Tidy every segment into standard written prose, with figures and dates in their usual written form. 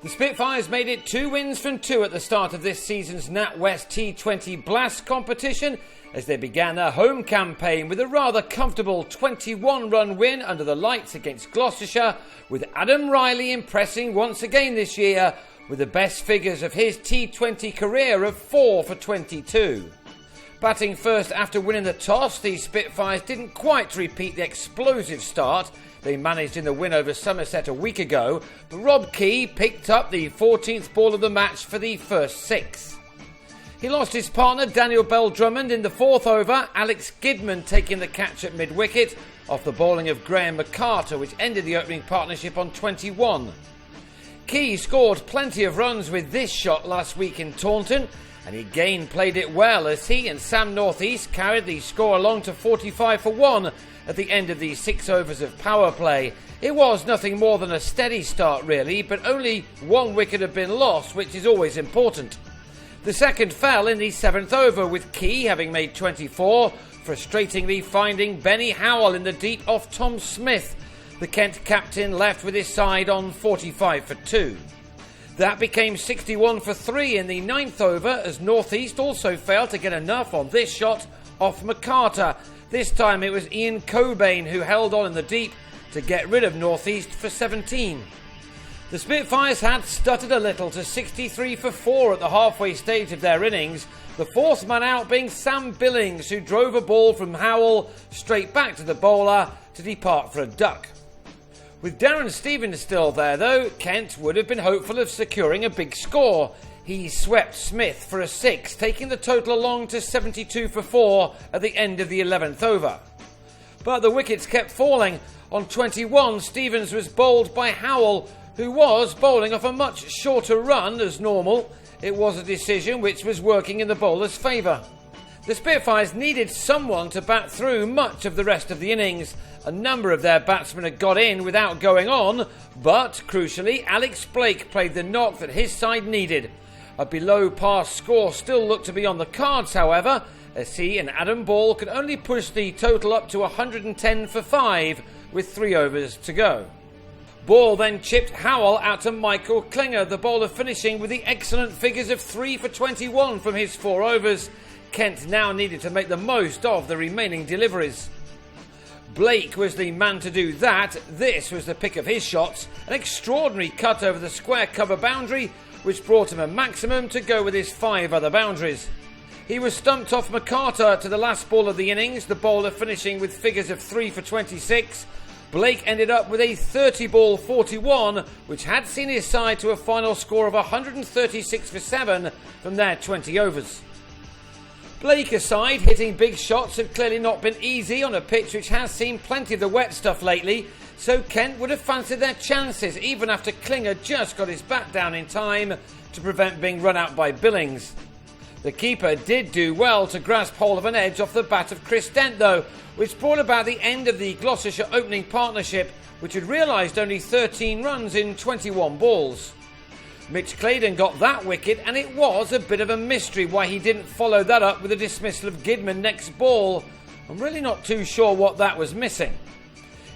The Spitfires made it 2 wins from 2 at the start of this season's NatWest T20 Blast competition as they began their home campaign with a rather comfortable 21-run win under the lights against Gloucestershire, with Adam Riley impressing once again this year with the best figures of his T20 career of 4 for 22. Batting first after winning the toss, the Spitfires didn't quite repeat the explosive start they managed in the win over Somerset a week ago, but Rob Key picked up the 14th ball of the match for the first 6. He lost his partner Daniel Bell-Drummond in the 4th over, Alex Gidman taking the catch at mid-wicket off the bowling of Graham McCarter, which ended the opening partnership on 21. Key scored plenty of runs with this shot last week in Taunton, and he again played it well as he and Sam Northeast carried the score along to 45 for 1 at the end of the 6 overs of power play. It was nothing more than a steady start really, but only 1 wicket had been lost, which is always important. The second fell in the 7th over, with Key having made 24, frustratingly finding Benny Howell in the deep off Tom Smith. The Kent captain left with his side on 45 for 2. That became 61 for 3 in the 9th over as Northeast also failed to get enough on this shot off McCarter. This time it was Ian Cobain who held on in the deep to get rid of Northeast for 17. The Spitfires had stuttered a little to 63 for 4 at the halfway stage of their innings, the 4th man out being Sam Billings, who drove a ball from Howell straight back to the bowler to depart for a duck. With Darren Stevens still there though, Kent would have been hopeful of securing a big score. He swept Smith for a 6, taking the total along to 72 for 4 at the end of the 11th over. But the wickets kept falling. On 21, Stevens was bowled by Howell, who was bowling off a much shorter run as normal. It was a decision which was working in the bowler's favour. The Spitfires needed someone to bat through much of the rest of the innings. A number of their batsmen had got in without going on, but crucially, Alex Blake played the knock that his side needed. A below-par score still looked to be on the cards, however, as he and Adam Ball could only push the total up to 110 for 5 with 3 overs to go. Ball then chipped Howell out to Michael Klinger, the bowler finishing with the excellent figures of 3 for 21 from his 4 overs. Kent now needed to make the most of the remaining deliveries. Blake was the man to do that. This was the pick of his shots, an extraordinary cut over the square cover boundary, which brought him a maximum to go with his 5 other boundaries. He was stumped off McCarter to the last ball of the innings, the bowler finishing with figures of 3 for 26. Blake ended up with a 30-ball 41, which had seen his side to a final score of 136 for 7 from their 20 overs. Blake aside, hitting big shots had clearly not been easy on a pitch which has seen plenty of the wet stuff lately, so Kent would have fancied their chances even after Klinger just got his bat down in time to prevent being run out by Billings. The keeper did do well to grasp hold of an edge off the bat of Chris Dent though, which brought about the end of the Gloucestershire opening partnership, which had realised only 13 runs in 21 balls. Mitch Claydon got that wicket, and it was a bit of a mystery why he didn't follow that up with a dismissal of Gidman next ball. I'm really not too sure what that was missing.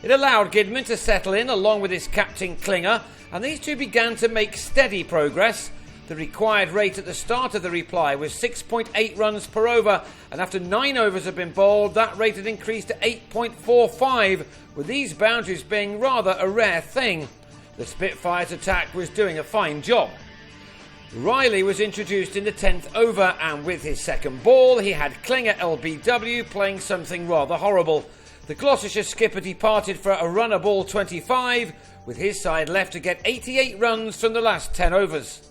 It allowed Gidman to settle in along with his captain Klinger, and these two began to make steady progress. The required rate at the start of the reply was 6.8 runs per over, and after 9 overs had been bowled, that rate had increased to 8.45, with these boundaries being rather a rare thing. The Spitfires' attack was doing a fine job. Riley was introduced in the 10th over, and with his second ball he had Klinger LBW playing something rather horrible. The Gloucestershire skipper departed for a runner ball 25, with his side left to get 88 runs from the last 10 overs.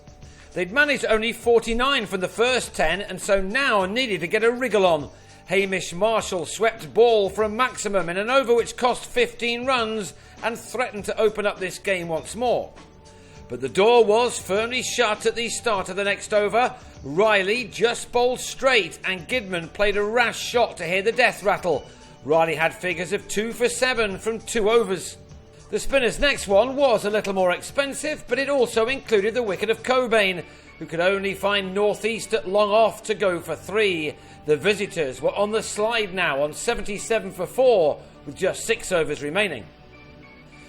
They'd managed only 49 from the first 10, and so now needed to get a wriggle on. Hamish Marshall swept ball for a maximum in an over which cost 15 runs and threatened to open up this game once more. But the door was firmly shut at the start of the next over. Riley just bowled straight and Gidman played a rash shot to hear the death rattle. Riley had figures of 2 for 7 from 2 overs. The spinner's next one was a little more expensive, but it also included the wicket of Cobain, who could only find Northeast at long off to go for 3. The visitors were on the slide now on 77 for 4 with just 6 overs remaining.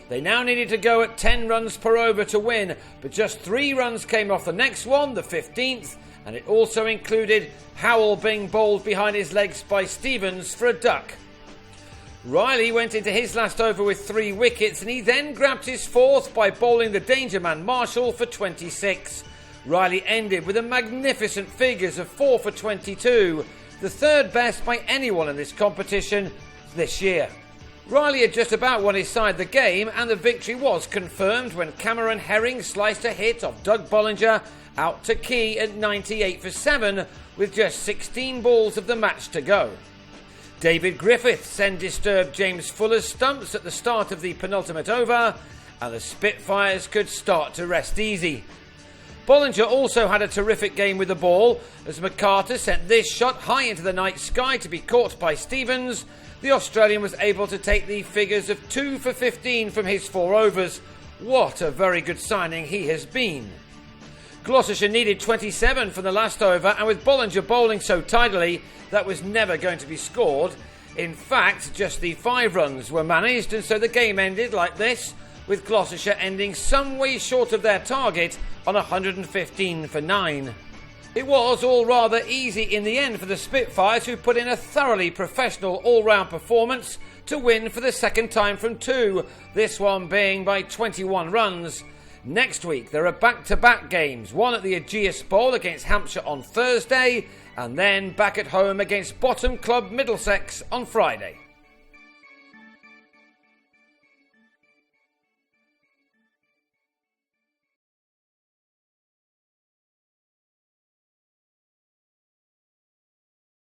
They now needed to go at 10 runs per over to win, but just 3 runs came off the next one, the 15th, and it also included Howell being bowled behind his legs by Stevens for a duck. Riley went into his last over with 3 wickets, and he then grabbed his 4th by bowling the danger man Marshall for 26. Riley ended with a magnificent figures of 4 for 22, the 3rd best by anyone in this competition this year. Riley had just about won his side the game, and the victory was confirmed when Cameron Herring sliced a hit off Doug Bollinger out to key at 98 for 7 with just 16 balls of the match to go. David Griffiths then disturbed James Fuller's stumps at the start of the penultimate over, and the Spitfires could start to rest easy. Bollinger also had a terrific game with the ball, as MacArthur sent this shot high into the night sky to be caught by Stevens. The Australian was able to take the figures of 2 for 15 from his 4 overs. What a very good signing he has been. Gloucestershire needed 27 from the last over, and with Bollinger bowling so tidily, that was never going to be scored. In fact, just the 5 runs were managed, and so the game ended like this, with Gloucestershire ending some way short of their target on 115 for 9. It was all rather easy in the end for the Spitfires, who put in a thoroughly professional all-round performance to win for the second time from 2, this one being by 21 runs. Next week there are back-to-back games, one at the Ageas Bowl against Hampshire on Thursday, and then back at home against bottom club Middlesex on Friday.